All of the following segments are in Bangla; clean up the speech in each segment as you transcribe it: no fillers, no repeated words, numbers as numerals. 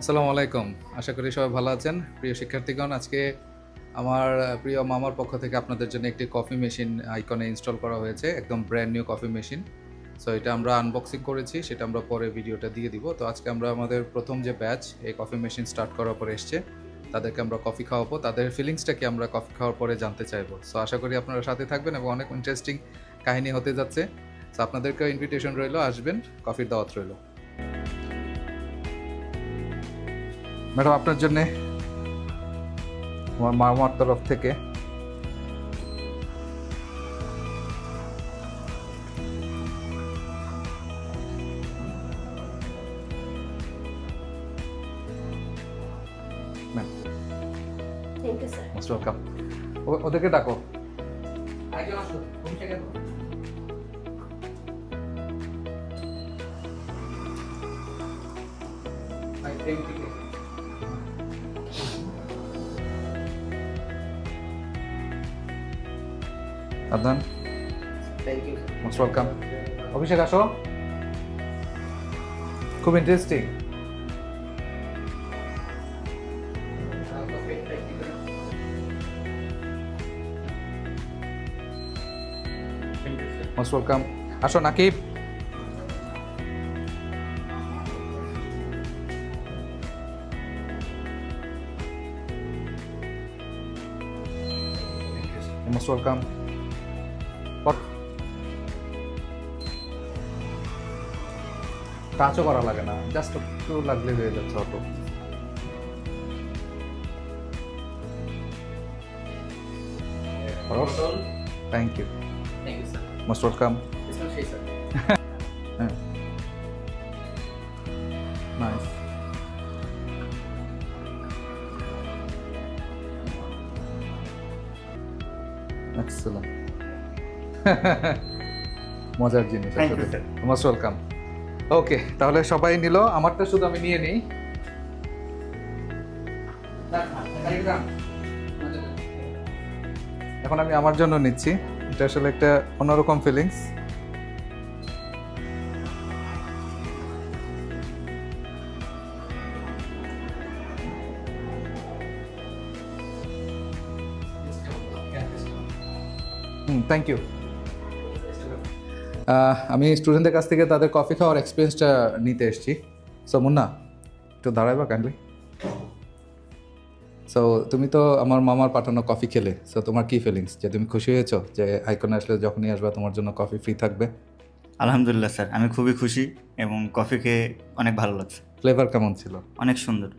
আসসালামু আলাইকুম। আশা করি সবাই ভালো আছেন। প্রিয় শিক্ষার্থীগণ, আজকে আমার প্রিয় মামার পক্ষ থেকে আপনাদের জন্য একটি কফি মেশিন আইকনে ইনস্টল করা হয়েছে। একদম brand new coffee machine. So এটা আমরা আনবক্সিং করেছি, সেটা আমরা পরে ভিডিওটা দিয়ে দিব। তো আজকে আমরা আমাদের প্রথম যে ব্যাচ এই কফি মেশিন স্টার্ট করার পরে এসছে, তাদেরকে আমরা কফি খাওয়াবো। তাদের ফিলিংসটা কি আমরা কফি খাওয়ার পরে জানতে চাইবো। সো আশা করি আপনারা সাথে থাকবেন এবং অনেক ইন্টারেস্টিং কাহিনী হতে যাচ্ছে। সো আপনাদেরকেও ইনভিটেশন রইলো, আসবেন, কফির দাওয়াত রইলো। ম্যাডাম, আপনার জন্যে আমার মামার তরফ থেকে thank you sir. Most welcome. ওদেরকে ডাকো। Adnan, thank you. Most welcome. Abhishek, আসো। খুব ইন্টারেস্টিং। Most welcome. আসো নাকিব। Most welcome. টাচও করা লাগে না, জাস্ট একটু লাগলে হয়ে যাচ্ছে auto. Thank you, thank you sir. Most welcome. Islam সেই স্যার। হ্যাঁ, নাইস। এক্সেলেন্ট। মজার জিনিস Thank you, আসলে। sir. Most welcome. ওকে, তাহলে সবাই নিল, আমারটা শুধু আমি নিয়ে নিই। এখন আমি আমার জন্য নিচ্ছি। এটা আসলে একটা অন্যরকম ফিলিংস। Thank you. আমি স্টুডেন্টদের কাছ থেকে তাদের কফি খাওয়ার এক্সপিরিয়েন্সটা নিতে এসেছি। সো মুন্না, একটু দাঁড়াইবা কাইন্ডলি। সো তুমি তো আমার মামার পাঠানো কফি খেলে, সো তোমার কি ফিলিংস, যে তুমি খুশি হয়েছো যে আইকনে আসলে যখনই আসবে তোমার জন্য কফি ফ্রি থাকবে? আলহামদুলিল্লাহ স্যার, আমি খুবই খুশি এবং কফি খেয়ে অনেক ভালো লাগছে। ফ্লেভার কেমন ছিল? অনেক সুন্দর।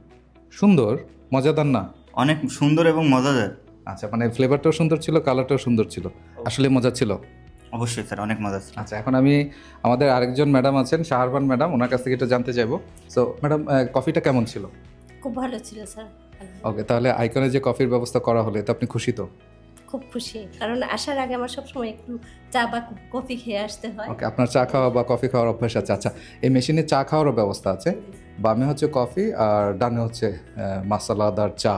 সুন্দর, মজাদার না? অনেক সুন্দর এবং মজাদার। আচ্ছা, মানে ফ্লেভারটাও সুন্দর ছিল, কালারটাও সুন্দর ছিল, আসলে মজা ছিল। অবশ্যই স্যার, অনেক মজা ছিল। আচ্ছা, এখন আমি আমাদের আরেকজন ম্যাডাম আছেন, শাহরবান ম্যাডাম, ওনার কাছ থেকে এটা জানতে চাইবো। সো ম্যাডাম, কফিটা কেমন ছিল? খুব ভালো ছিল স্যার। ওকে, তাহলে আইকনে যে কফির ব্যবস্থা করা হলো, এতে আপনি খুশি তো? খুব খুশি, কারণ আসার আগে আমার সবসময় একটু চা বা কফি খেয়ে আসতে হয়। ওকে, আপনার চা খাওয়া বা কফি খাওয়ার অভ্যাস আছে? আচ্ছা, এই মেশিনে চা খাওয়ারও ব্যবস্থা আছে। বামে হচ্ছে কফি আর ডানে হচ্ছে মাসালাদার চা।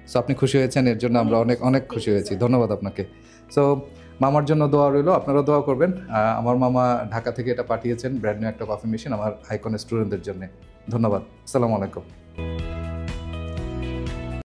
সো আপনি খুশি হয়েছেন, এর জন্য আমরা অনেক অনেক খুশি হয়েছি। ধন্যবাদ আপনাকে। সো মামার জন্য দোয়া রইলো, আপনারাও দোয়া করবেন। আমার মামা ঢাকা থেকে এটা পাঠিয়েছেন, ব্র্যান্ড নিউ একটা কফি মেশিন আমার আইকনের স্টুডেন্টদের জন্য। ধন্যবাদ। আসসালামু আলাইকুম।